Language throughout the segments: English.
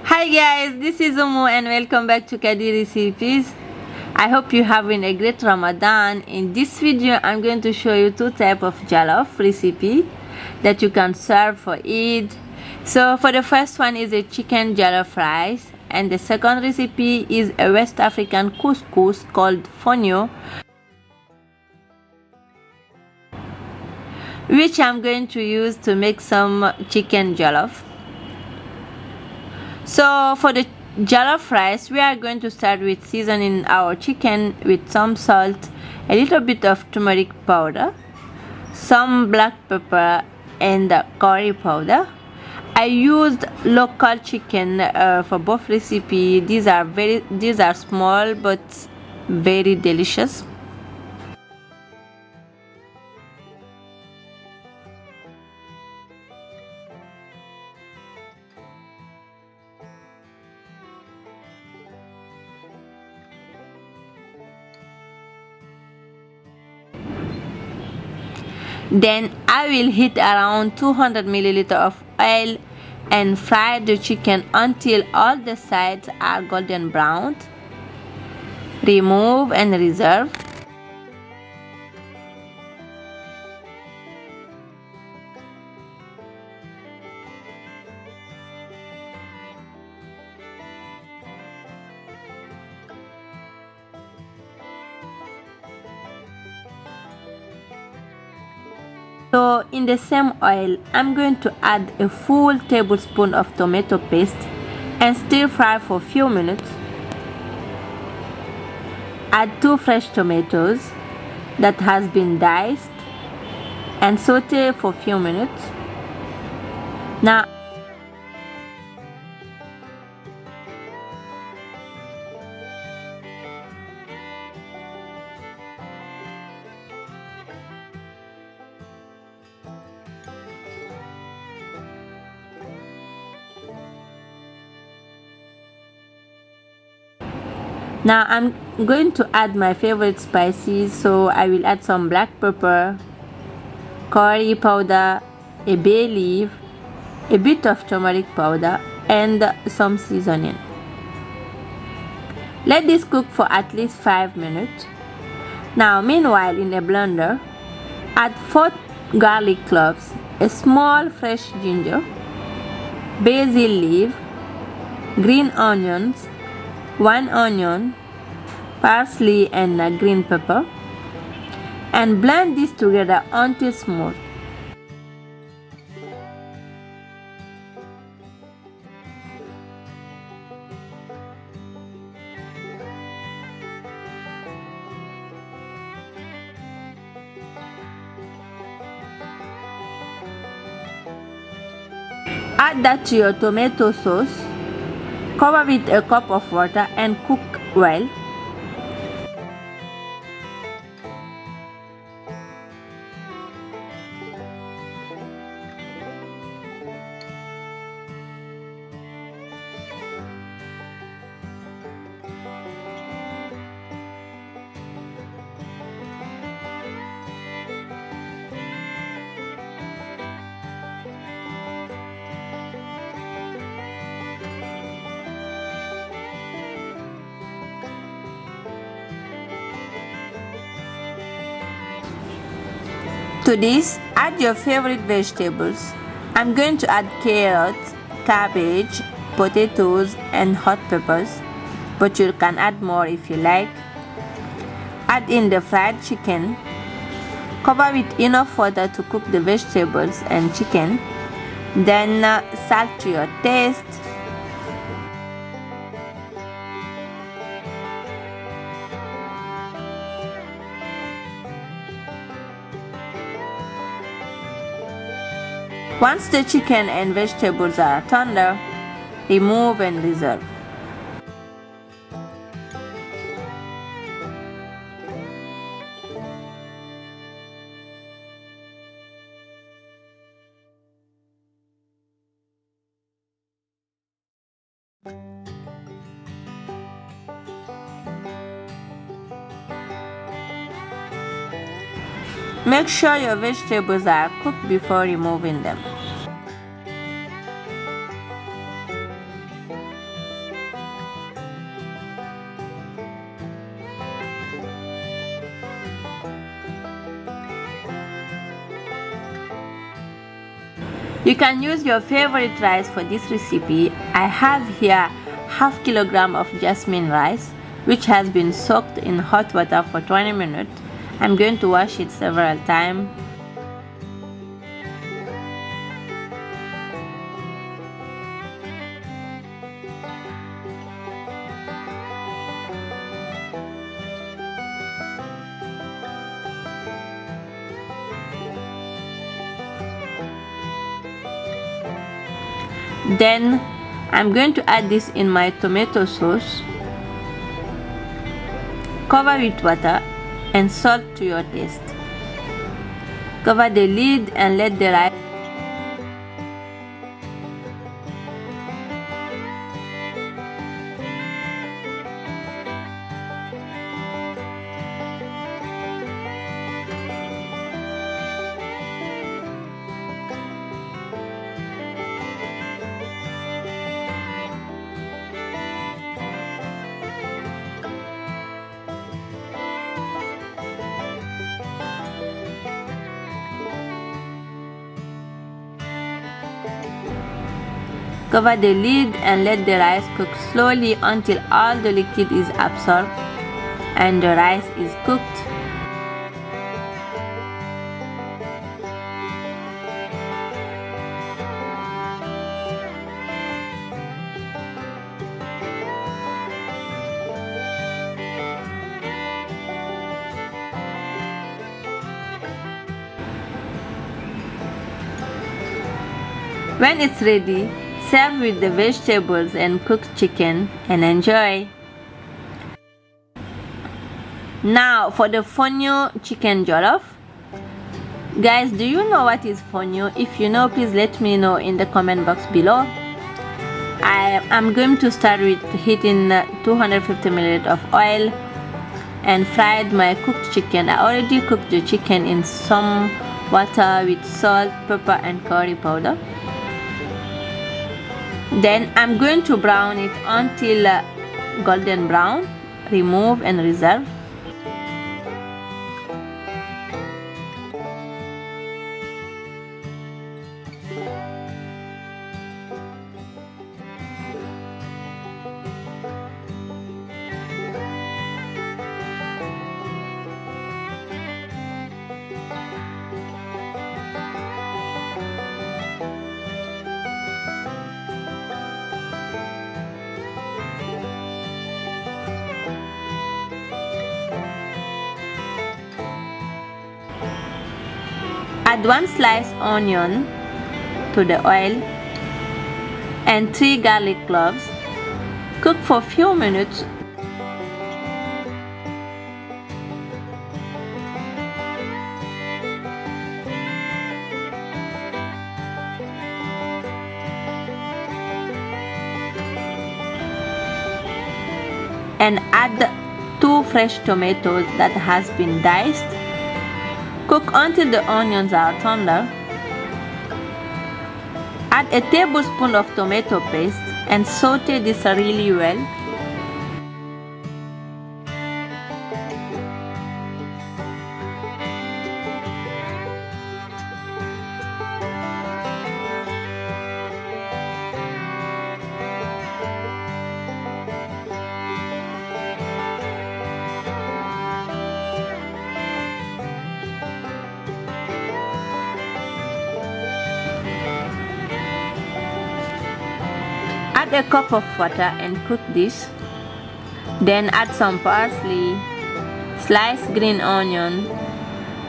Hi guys, this is Umu and welcome back to Kadi Recipes. I hope you're having a great Ramadan. In this video, I'm going to show you two types of jollof recipe that you can serve for Eid. So for the first one is a chicken jollof rice, and the second recipe is a West African couscous called Fonio, which I'm going to use to make some chicken jollof. So for the jollof rice, we are going to start with seasoning our chicken with some salt, a little bit of turmeric powder, some black pepper and curry powder. I used local chicken for both recipe. These are small but very delicious. Then I will heat around 200 milliliters of oil and fry the chicken until all the sides are golden brown. Remove and reserve. So in the same oil, I'm going to add a full tablespoon of tomato paste and stir fry for a few minutes. Add 2 fresh tomatoes that has been diced and saute for a few minutes. Now I'm going to add my favorite spices, so I will add some black pepper, curry powder, a bay leaf, a bit of turmeric powder and some seasoning. Let this cook for at least 5 minutes. Now meanwhile, in a blender, add 4 garlic cloves, a small fresh ginger, basil leaf, green onions, 1 onion, parsley and green pepper, and blend this together until smooth. Add that to your tomato sauce. Cover with a cup of water and cook well. To this, add your favorite vegetables. I'm going to add carrots, cabbage, potatoes and hot peppers, but you can add more if you like. Add in the fried chicken. Cover with enough water to cook the vegetables and chicken. Then salt to your taste. Once the chicken and vegetables are tender, remove and reserve. Make sure your vegetables are cooked before removing them. You can use your favorite rice for this recipe. I have here half kilogram of jasmine rice, which has been soaked in hot water for 20 minutes. I'm going to wash it several times. Then I'm going to add this in my tomato sauce. Cover with water and salt to your taste. Cover the lid and let the rice cover the lid and let the rice cook slowly until all the liquid is absorbed and the rice is cooked. When it's ready, serve with the vegetables and cooked chicken and enjoy. Now for the Fonio chicken jollof. Guys, do you know what is Fonio? If you know, please let me know in the comment box below. I'm going to start with heating 250 ml of oil and fried my cooked chicken. I already cooked the chicken in some water with salt, pepper and curry powder. Then I'm going to brown it until golden brown. Remove and reserve. Add 1 sliced onion to the oil and 3 garlic cloves. Cook for a few minutes. And add 2 fresh tomatoes that has been diced. Cook until the onions are tender. Add a tablespoon of tomato paste and saute this really well. Add a cup of water and cook this. Then add some parsley, sliced green onion,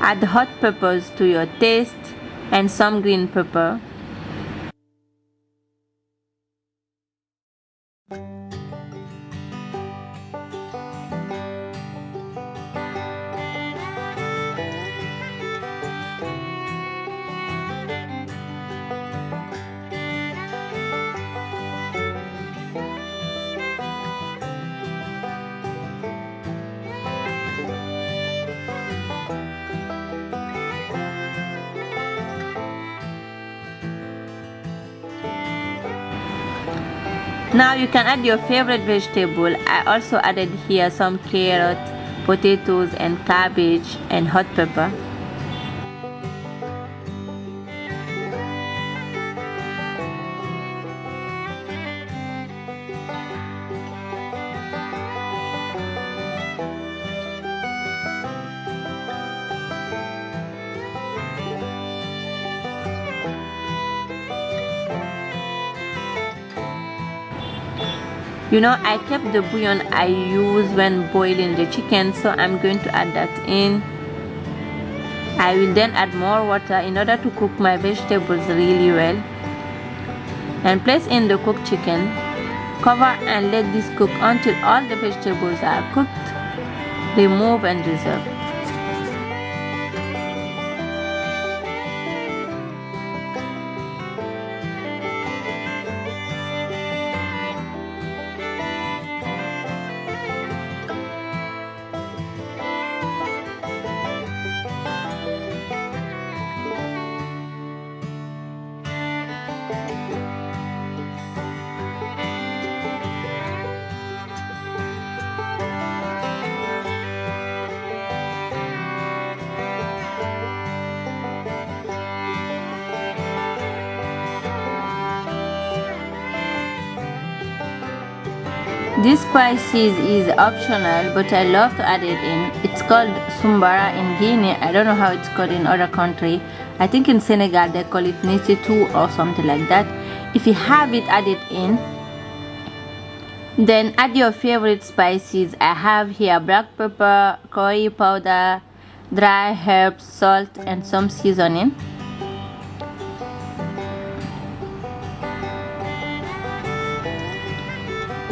add hot peppers to your taste and some green pepper. Now you can add your favorite vegetable. I also added here some carrot, potatoes and cabbage and hot pepper. You know, I kept the bouillon I use when boiling the chicken, so I'm going to add that in. I will then add more water in order to cook my vegetables really well, and place in the cooked chicken. Cover and let this cook until all the vegetables are cooked. Remove and reserve. This spices is optional, but I love to add it in. It's called sumbara in Guinea. I don't know how it's called in other country. I think in Senegal they call it nisitu or something like that. If you have it, add it in. Then add your favorite spices. I have here black pepper, curry powder, dry herbs, salt, and some seasoning.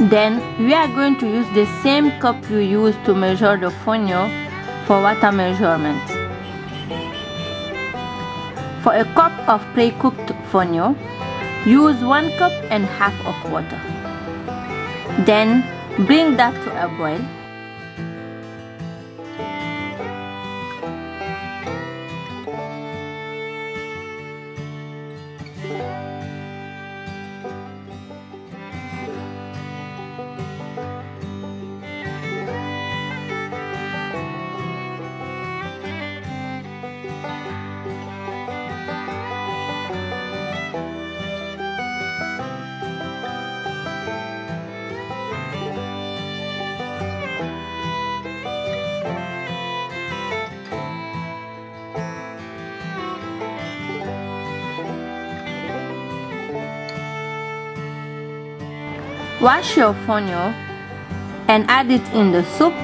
Then we are going to use the same cup you use to measure the fonio for water measurement. For a cup of pre-cooked fonio, use 1 cup and half of water. Then bring that to a boil. Wash your fonio and add it in the soup.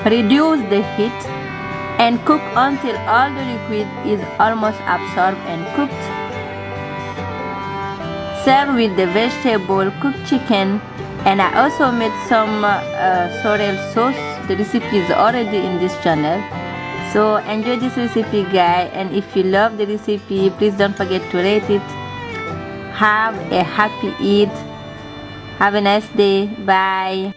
Reduce the heat and cook until all the liquid is almost absorbed and cooked. Serve with the vegetable, cooked chicken, and I also made some sorrel sauce. The recipe is already in this channel. So enjoy this recipe, guys, and if you love the recipe, please don't forget to rate it. Have a happy Eid. Have a nice day. Bye.